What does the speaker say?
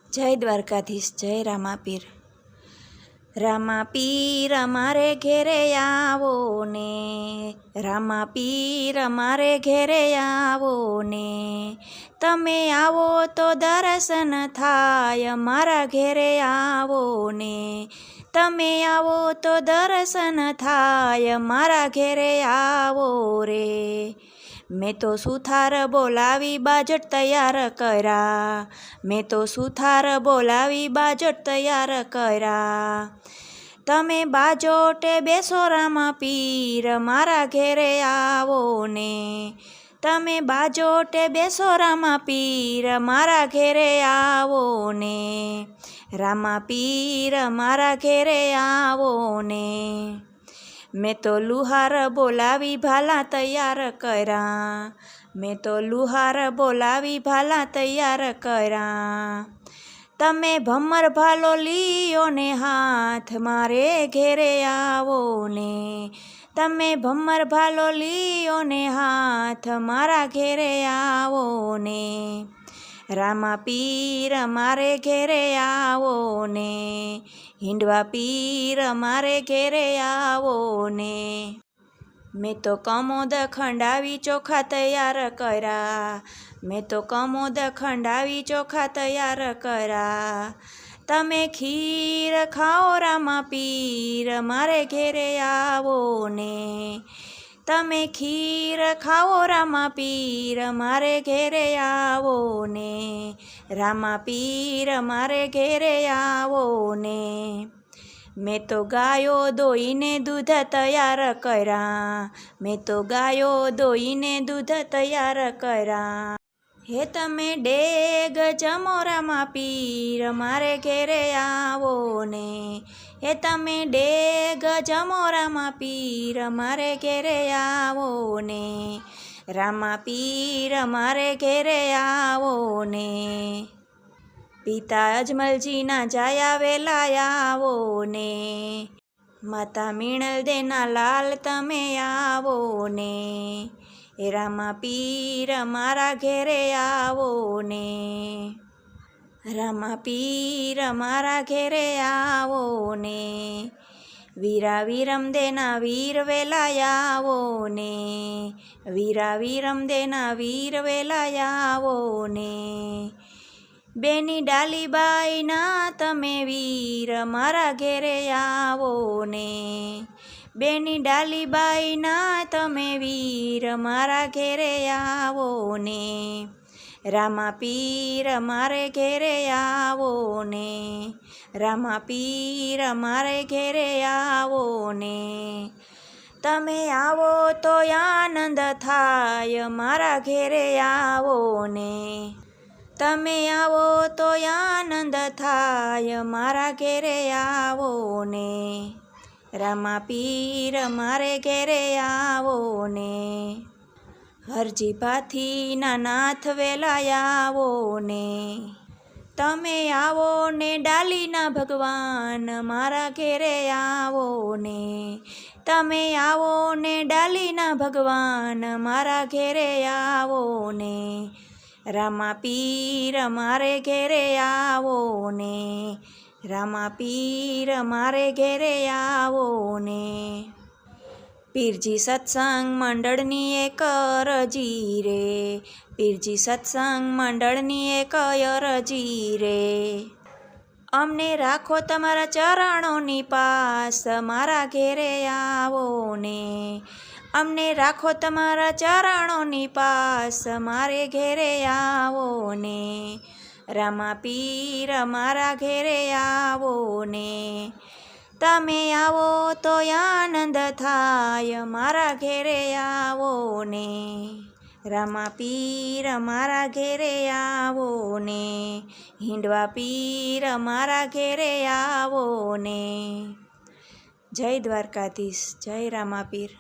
જય દ્વારકાધીશ, જય રામાપીર। રામાપીર અમારે ઘેરે આવો ને, રામાપીર અમારે ઘેરે આવો ને, તમે આવો તો દર્શન થાય અમારા ઘેરે આવો ને, તમે આવો તો દર્શન થાય અમારા ઘેરે આવો રે। મેં તો સુથાર બોલાવી બાજટ તૈયાર કર્યા, મેં તો સુથાર બોલાવી બાજટ તૈયાર કર્યા। તમે બાજોટે બેસો રામાપીર મારા ઘેરે આવો ને, તમે બાજોટે બેસો રામાપીર મારા ઘેરે આવો ને, રામાપીર મારા ઘેરે આવો ને। મેં તો લુહાર બોલાવી ભાલા તૈયાર કર્યા, મેં તો લુહાર બોલાવી ભાલા તૈયાર કર્યા। તમે ભમર ભાલો લીયો ને હાથ મારે ઘેરે આવો ને, તમે ભમર ભાલો લીયો ને હાથ મારા ઘેરે આવો ને, રામાપીર મારે ઘેરે આવો ને, હિંડવા પીર મારે ઘેરે આવો ને। મેં તો કમોદ ખંડાવી ચોખા તૈયાર કર્યા, મેં તો કમોદ ખંડાવી ચોખા તૈયાર કર્યા। તમે ખીર ખાઓ રામાપીર મારે ઘેરે આવો ને, તમે ખીર ખાઓ રામાપીર મારે ઘેરે આવો ને, રામાપીર મારે ઘેરે આવો ને। મેં તો ગાયો દોઈને દૂધ તૈયાર કર્યા, મેં તો ગાયો દોઈને દૂધ તૈયાર કર્યા। હે તમે ડેગ જમો રામાપીર મારે ઘેરે આવો ને, હે તમે ડેગ જમો રામાપીર મારે ઘેરે આવો ને, રામાપીર મારે ઘેરે આવો ને। પિતા અજમલજીના જાયા વેલા આવો ને, માતા મીણલ દેના લાલ તમે આવો ને, એ રામાપીર મારા ઘેરે આવો ને, રામાપીર મારા ઘેરે આવો ને। વીરા વીરમ દેના વીર વેલા આવો ને, વીરા વીરમ દેના વીર વેલા આવો ને, બેની ડાલીબાઈના તમે વીર મારા ઘેરે આવો ને, બેની ડાલીબાઈના તમે વીર મારા ઘેરે આવો ને, રામાપીર મારે ઘેરે આવો ને, રામાપીર મારે ઘેરે આવો ને। તમે આવો તો આનંદ થાય મારા ઘેરે આવો ને, તમે આવો તો આનંદ થાય મારા ઘેરે આવો ને, રામાપીર મારે ઘેરે આવો ને। હરજી ભાથીના નાથ વેલા આવો ને, તમે આવો ને ડાલીના ભગવાન મારા ઘેરે આવો ને, તમે આવો ને ડાલીના ભગવાન મારા ઘેરે આવો ને, રામાપીર મારે ઘેરે આવો ને, રામાપીર મારે ઘેરે આવો ને। પીરજી સત્સંગ મંડળની એક અરજી રે, પીરજી સત્સંગ મંડળની એક અરજી રે, અમને રાખો તમારા ચરણોની પાસ મારા ઘેરે આવો ને, અમને રાખો તમારા ચરણોની પાસ મારે ઘેરે આવો ને, રામાપીર મારા ઘેરે આવો ને, તમે આવો તો આનંદ થાય મારા ઘેરે આવો ને, રામાપીર મારા ઘેરે આવો ને, હિંડવા પીર મારા ઘેરે આવો ને। જય દ્વારકાધીશ, જય રામાપીર।